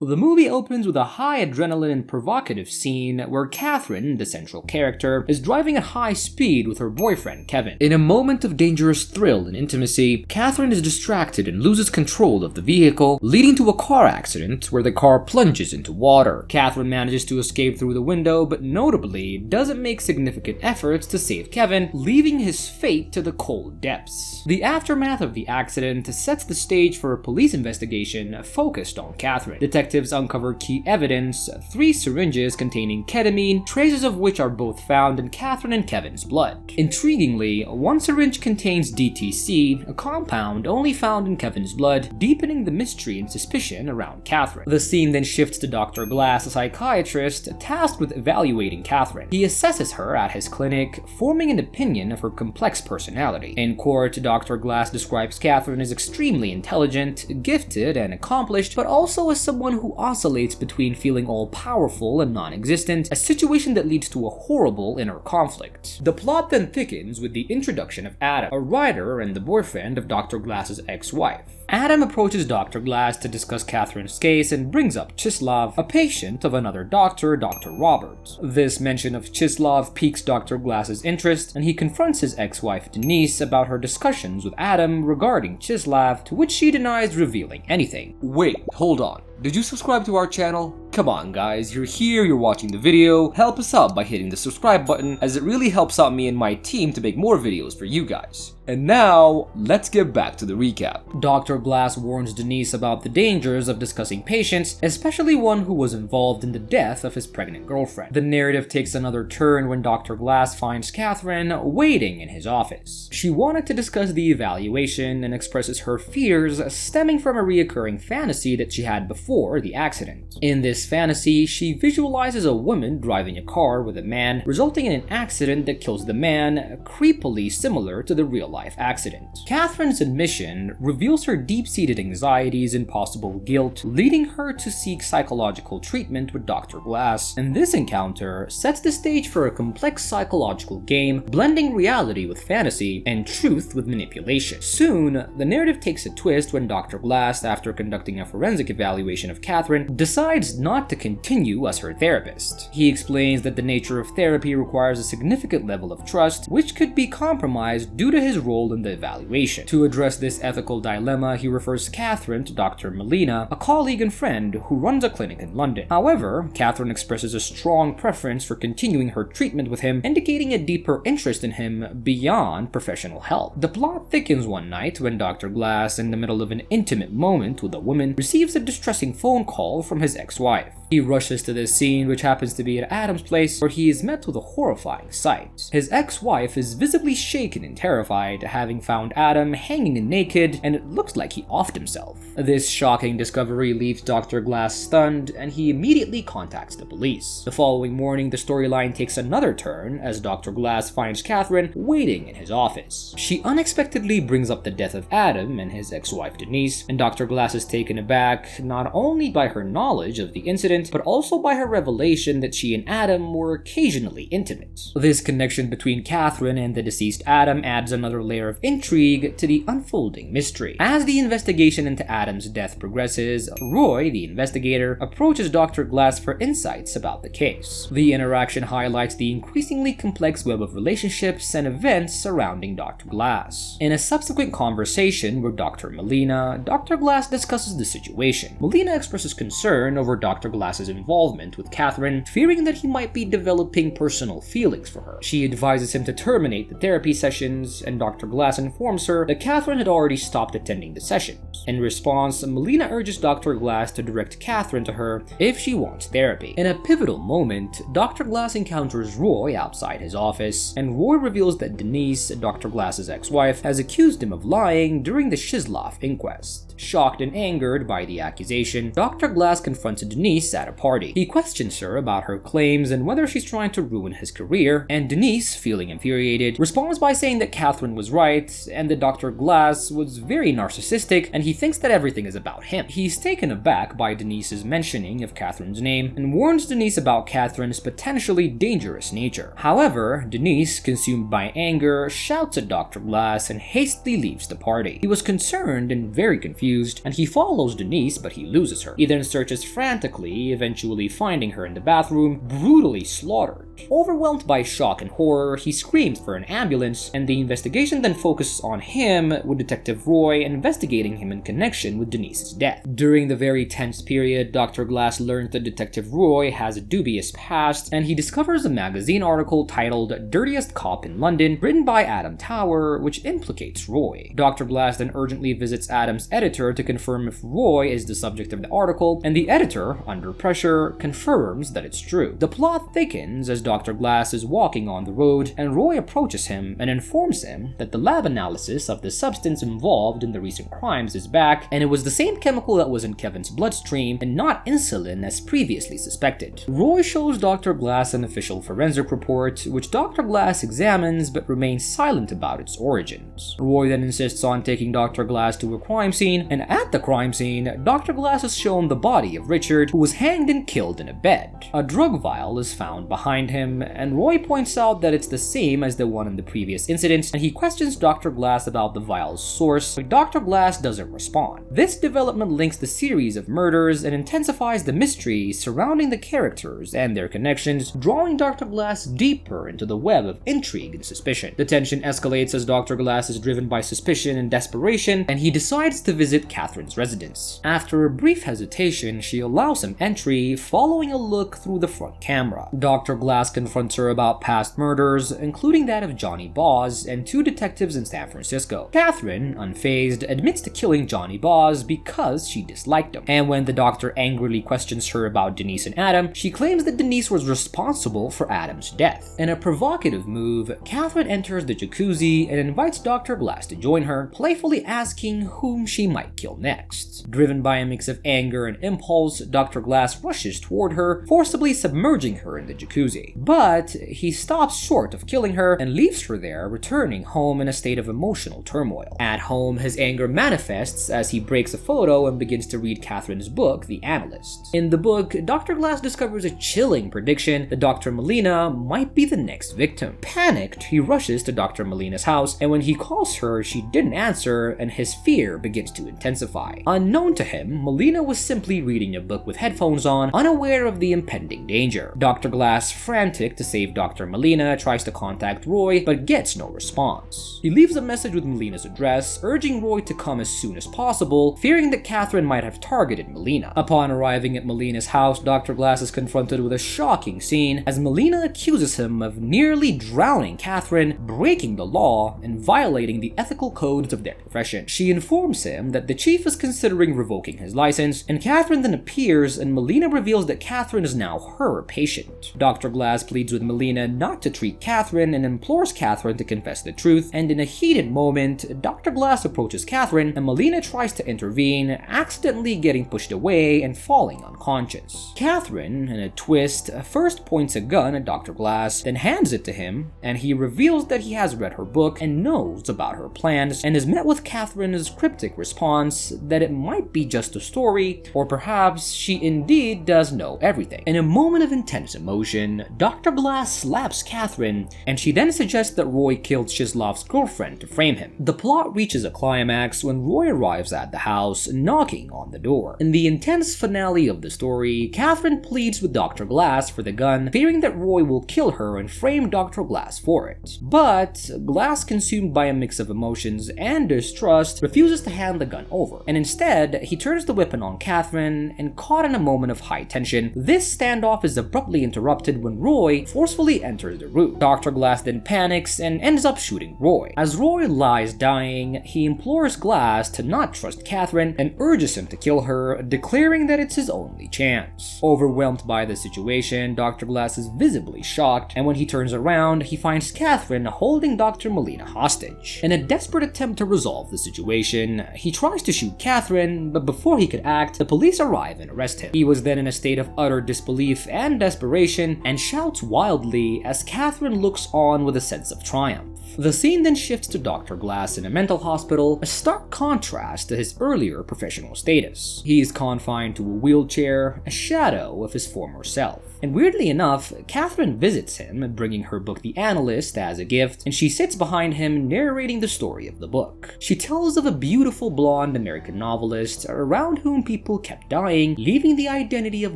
The movie opens with a high adrenaline and provocative scene where Catherine, the central character, is driving at high speed with her boyfriend Kevin. In a moment of dangerous thrill and intimacy, Catherine is distracted and loses control of the vehicle, leading to a car accident where the car plunges into water. Catherine manages to escape through the window, but notably doesn't make significant efforts to save Kevin, leaving his fate to the cold depths. The aftermath of the accident sets the stage for a police investigation focused on Catherine. Detectives uncover key evidence, 3 syringes containing ketamine, traces of which are both found in Catherine and Kevin's blood. Intriguingly, one syringe contains DTC, a compound only found in Kevin's blood, deepening the mystery and suspicion around Catherine. The scene then shifts to Dr. Glass, a psychiatrist tasked with evaluating Catherine. He assesses her at his clinic, forming an opinion of her complex personality. In court, Dr. Glass describes Catherine as extremely intelligent, gifted, and accomplished, but also as someone who oscillates between feeling all-powerful and non-existent, a situation that leads to a horrible inner conflict. The plot then thickens with the introduction of Adam, a writer and the boyfriend of Dr. Glass's ex-wife. Adam approaches Dr. Glass to discuss Catherine's case and brings up Chislav, a patient of another doctor, Dr. Robert. This mention of Chislav piques Dr. Glass's interest, and he confronts his ex-wife Denise about her discussions with Adam regarding Chislav, to which she denies revealing anything. Wait, hold on. Did you subscribe to our channel? Come on guys, you're here, you're watching the video, help us out by hitting the subscribe button, as it really helps out me and my team to make more videos for you guys. And now, let's get back to the recap. Dr. Glass warns Denise about the dangers of discussing patients, especially one who was involved in the death of his pregnant girlfriend. The narrative takes another turn when Dr. Glass finds Catherine waiting in his office. She wanted to discuss the evaluation and expresses her fears stemming from a reoccurring fantasy that she had before the accident. In this fantasy, she visualizes a woman driving a car with a man, resulting in an accident that kills the man, creepily similar to the real-life accident. Catherine's admission reveals her deep-seated anxieties and possible guilt, leading her to seek psychological treatment with Dr. Glass, and this encounter sets the stage for a complex psychological game, blending reality with fantasy and truth with manipulation. Soon, the narrative takes a twist when Dr. Glass, after conducting a forensic evaluation of Catherine, decides not to continue as her therapist. He explains that the nature of therapy requires a significant level of trust, which could be compromised due to his role in the evaluation. To address this ethical dilemma, he refers Catherine to Dr. Melina, a colleague and friend who runs a clinic in London. However, Catherine expresses a strong preference for continuing her treatment with him, indicating a deeper interest in him beyond professional help. The plot thickens one night when Dr. Glass, in the middle of an intimate moment with a woman, receives a distressing phone call from his ex-wife. He rushes to this scene, which happens to be at Adam's place, where he is met with a horrifying sight. His ex-wife is visibly shaken and terrified, having found Adam hanging naked, and it looks like he offed himself. This shocking discovery leaves Dr. Glass stunned, and he immediately contacts the police. The following morning, the storyline takes another turn as Dr. Glass finds Catherine waiting in his office. She unexpectedly brings up the death of Adam and his ex-wife Denise, and Dr. Glass is taken aback not only by her knowledge of the incident, but also by her revelation that she and Adam were occasionally intimate. This connection between Catherine and the deceased Adam adds another layer of intrigue to the unfolding mystery. As the investigation into Adam's death progresses, Roy, the investigator, approaches Dr. Glass for insights about the case. The interaction highlights the increasingly complex web of relationships and events surrounding Dr. Glass. In a subsequent conversation with Dr. Melina, Dr. Glass discusses the situation. Melina expresses concern over Dr. Glass's involvement with Catherine, fearing that he might be developing personal feelings for her. She advises him to terminate the therapy sessions, and Dr. Glass informs her that Catherine had already stopped attending the sessions. In response, Melina urges Dr. Glass to direct Catherine to her if she wants therapy. In a pivotal moment, Dr. Glass encounters Roy outside his office, and Roy reveals that Denise, Dr. Glass's ex-wife, has accused him of lying during the Chislav inquest. Shocked and angered by the accusation, Dr. Glass confronts Denise at a party. He questions her about her claims and whether she's trying to ruin his career, and Denise, feeling infuriated, responds by saying that Catherine was right and that Dr. Glass was very narcissistic and he thinks that everything is about him. He's taken aback by Denise's mentioning of Catherine's name and warns Denise about Catherine's potentially dangerous nature. However, Denise, consumed by anger, shouts at Dr. Glass and hastily leaves the party. He was concerned and very confused, and he follows Denise, but he loses her. He then searches frantically, eventually finding her in the bathroom, brutally slaughtered. Overwhelmed by shock and horror, he screams for an ambulance, and the investigation then focuses on him, with Detective Roy investigating him in connection with Denise's death. During the very tense period, Dr. Glass learns that Detective Roy has a dubious past, and he discovers a magazine article titled Dirtiest Cop in London, written by Adam Tower, which implicates Roy. Dr. Glass then urgently visits Adam's editor to confirm if Roy is the subject of the article, and the editor, under pressure, confirms that it's true. The plot thickens as Dr. Glass is walking on the road, and Roy approaches him and informs him that the lab analysis of the substance involved in the recent crimes is back, and it was the same chemical that was in Kevin's bloodstream and not insulin as previously suspected. Roy shows Dr. Glass an official forensic report, which Dr. Glass examines but remains silent about its origins. Roy then insists on taking Dr. Glass to a crime scene, and at the crime scene, Dr. Glass is shown the body of Richard, who was hanged and killed in a bed. A drug vial is found behind him, and Roy points out that it's the same as the one in the previous incident, and he questions Dr. Glass about the vial's source, but Dr. Glass doesn't respond. This development links the series of murders and intensifies the mystery surrounding the characters and their connections, drawing Dr. Glass deeper into the web of intrigue and suspicion. The tension escalates as Dr. Glass is driven by suspicion and desperation, and he decides to visit Catherine's residence. After a brief hesitation, she allows him entry, following a look through the front camera. Dr. Glass confronts her about past murders, including that of Johnny Boz and two detectives in San Francisco. Catherine, unfazed, admits to killing Johnny Boz because she disliked him, and when the doctor angrily questions her about Denise and Adam, she claims that Denise was responsible for Adam's death. In a provocative move, Catherine enters the jacuzzi and invites Dr. Glass to join her, playfully asking whom she might kill next. Driven by a mix of anger and impulse, Dr. Glass rushes toward her, forcibly submerging her in the jacuzzi. But he stops short of killing her and leaves her there, returning home in a state of emotional turmoil. At home, his anger manifests as he breaks a photo and begins to read Catherine's book, The Analyst. In the book, Dr. Glass discovers a chilling prediction that Dr. Molina might be the next victim. Panicked, he rushes to Dr. Molina's house, and when he calls her, she didn't answer, and his fear begins to intensify. Unknown to him, Molina was simply reading a book with headphones on, unaware of the impending danger. Dr. Glass, frantic to save Dr. Molina, tries to contact Roy, but gets no response. He leaves a message with Molina's address, urging Roy to come as soon as possible, fearing that Catherine might have targeted Molina. Upon arriving at Molina's house, Dr. Glass is confronted with a shocking scene as Molina accuses him of nearly drowning Catherine, breaking the law, and violating the ethical codes of their profession. She informs him that the chief is considering revoking his license, and Catherine then appears, and Molina reveals that Catherine is now her patient. Dr. Glass pleads with Molina not to treat Catherine and implores Catherine to confess the truth, and in a heated moment, Dr. Glass approaches Catherine, and Molina tries to intervene, accidentally getting pushed away and falling unconscious. Catherine, in a twist, first points a gun at Dr. Glass, then hands it to him, and he reveals that he has read her book and knows about her plans, and is met with Catherine's cryptic response that it might be just a story, or perhaps she indeed does know everything. In a moment of intense emotion, Dr. Glass slaps Catherine, and she then suggests that Roy killed Shizlov's girlfriend to frame him. The plot reaches a climax when Roy arrives at the house, knocking on the door. In the intense finale of the story, Catherine pleads with Dr. Glass for the gun, fearing that Roy will kill her and frame Dr. Glass for it. But Glass, consumed by a mix of emotions and distrust, refuses to hand the gun over, and instead, he turns the weapon on Catherine, and caught in a moment of high tension, this standoff is abruptly interrupted when Roy forcefully enters the room. Dr. Glass then panics and ends up shooting Roy. As Roy lies dying, he implores Glass to not trust Catherine and urges him to kill her, declaring that it's his only chance. Overwhelmed by the situation, Dr. Glass is visibly shocked, and when he turns around, he finds Catherine holding Dr. Molina hostage. In a desperate attempt to resolve the situation, he tries to shoot Catherine, but before he could act, the police arrive and arrest him. He was then in a state of utter disbelief and desperation and shouts wildly as Catherine looks on with a sense of triumph. The scene then shifts to Dr. Glass in a mental hospital, a stark contrast to his earlier professional status. He is confined to a wheelchair, a shadow of his former self. And weirdly enough, Catherine visits him, bringing her book The Analyst as a gift, and she sits behind him narrating the story of the book. She tells of a beautiful blonde American novelist around whom people kept dying, leaving the identity of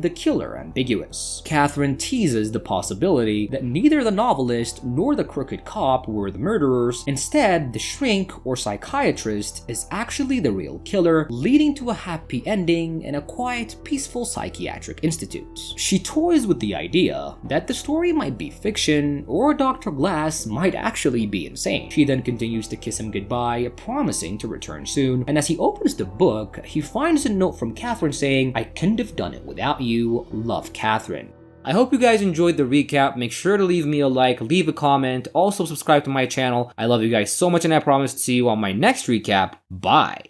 the killer ambiguous. Catherine teases the possibility that neither the novelist nor the crooked cop were the murderers. Instead, the shrink or psychiatrist is actually the real killer, leading to a happy ending in a quiet, peaceful psychiatric institute. She toys with the idea that the story might be fiction or Dr. Glass might actually be insane. She then continues to kiss him goodbye, promising to return soon, and as he opens the book, he finds a note from Catherine saying, "I couldn't have done it without you, love, Catherine." I hope you guys enjoyed the recap. Make sure to leave me a like, leave a comment, also subscribe to my channel. I love you guys so much and I promise to see you on my next recap. Bye!